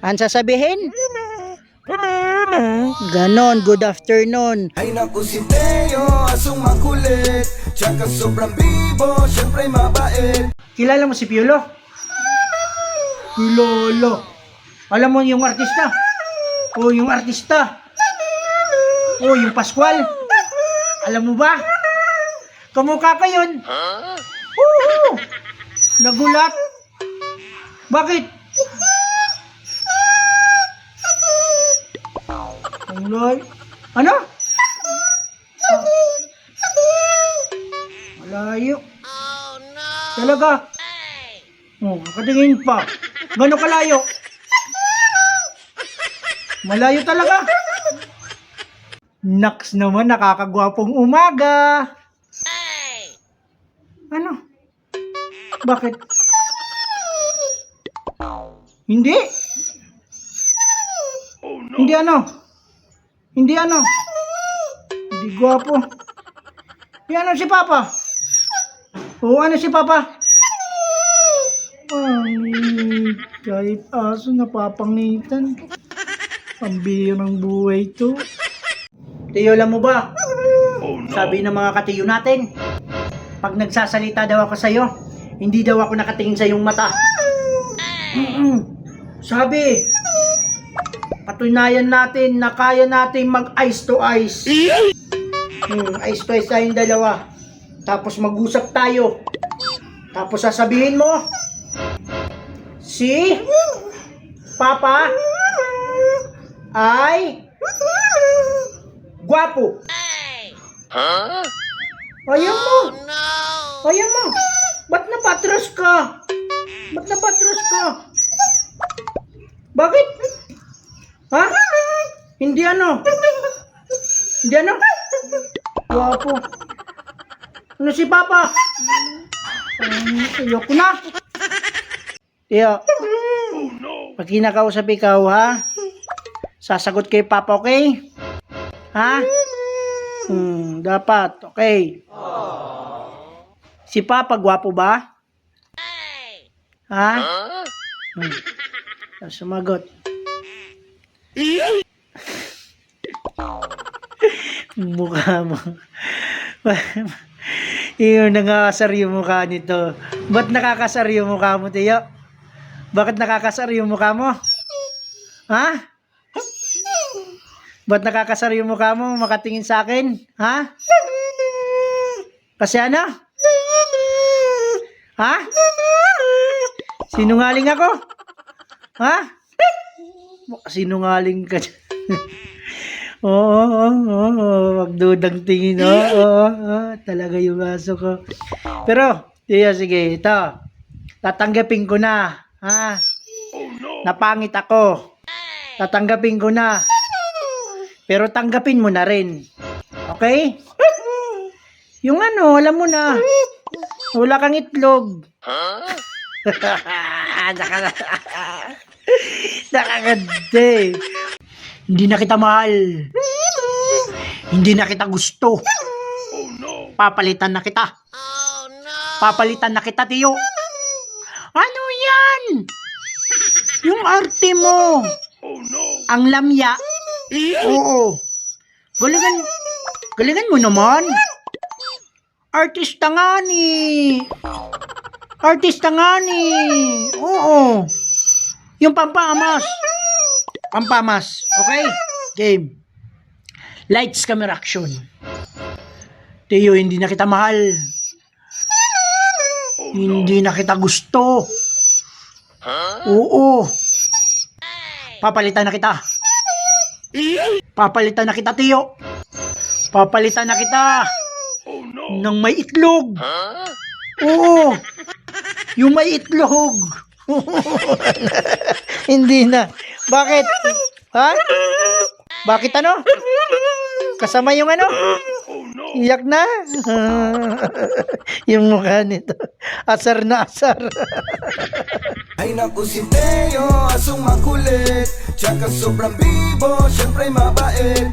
Ang sasabihin? Ganon, good afternoon. Ay naku si Teo, asong makulit. Tsaka sobrang bibo, syempre mabait. Kilala mo si Piolo? Lolo. Alam mo yung artista? O yung artista? O yung Pascual? Alam mo ba? Kamukha ka yun. Oo. Nagulat. Bakit? Ang loy. Ano? Malayo. Talaga? Oh, nakatingin pa. Gano'ng kalayo? Malayo talaga. Naks naman, nakakagwapong umaga. Ano? Bakit? Hindi. Hindi ano? Hindi ano? Hindi gwapo. Yan ano si Papa? Oo, ano si Papa? Ay, kahit aso napapangitan. Pambihirang buhay to. Tiyo, alam mo ba? Sabi ng mga katiyo natin, pag nagsasalita daw ako sa'yo, hindi daw ako nakatingin sa iyong mata. Sabi, patunayan natin na kaya natin mag eyes to eyes. Eyes to eyes tayong dalawa. Tapos mag-usap tayo. Tapos sasabihin mo, si Papa ay gwapo. Ayaw mo. Ayaw mo. Ba't napatras ka? Ba't napatras ka? Bakit? Ha? Hindi ano? Hindi ano? Gwapo. Ano si Papa? Ayoko na. Tiyo. Pag kinakausap ikaw, ha? Sasagot kay Papa, okay? Ha? Dapat, okay. Si Papa, gwapo ba? Ha? Sumagot. Mukha mo. Yung nakakasar yung mukha nito. Ba't nakakasar yung mukha mo, Tiyo? Bakit nakakasar yung mukha mo? Ha? Ba't nakakasar yung mukha mo makatingin sa akin? Ha? Kasi ano? Ha? Sinungaling ako? Ha? Sinungaling ka. Oo, wag dudang tingin. Oo, talaga yung aso ko. Pero, sige, ito. Tatanggapin ko na. Ha? Napangit ako. Tatanggapin ko na. Pero tanggapin mo na rin. Okay? Yung ano, alam mo na. Wala kang itlog. Nakaganda eh. Hindi na kita mahal. Hindi na kita gusto. Papalitan na kita. Papalitan na kita, Tiyo. Ano yan? Yung arte mo. Ang lamya. Oo. Galingan mo naman. Artista nga ni. Artista nga ni. Oo. Yung pampamas. Pampamas. Okay? Game. Lights, camera, action. Tiyo, hindi na kita mahal. Hindi na kita gusto. Oo. Papalitan na kita. Papalitan na kita, Tiyo. Papalitan na kita. Ng may itlog. Oo. Yung may itlog. Hindi na. Bakit? Ha? Bakit ano? Kasama yung ano? Iyak na. Yung mukha nito. Asar na asar. Ay naku si Teo, asong makulit. Tsaka sobrang bibo, syempre mabait.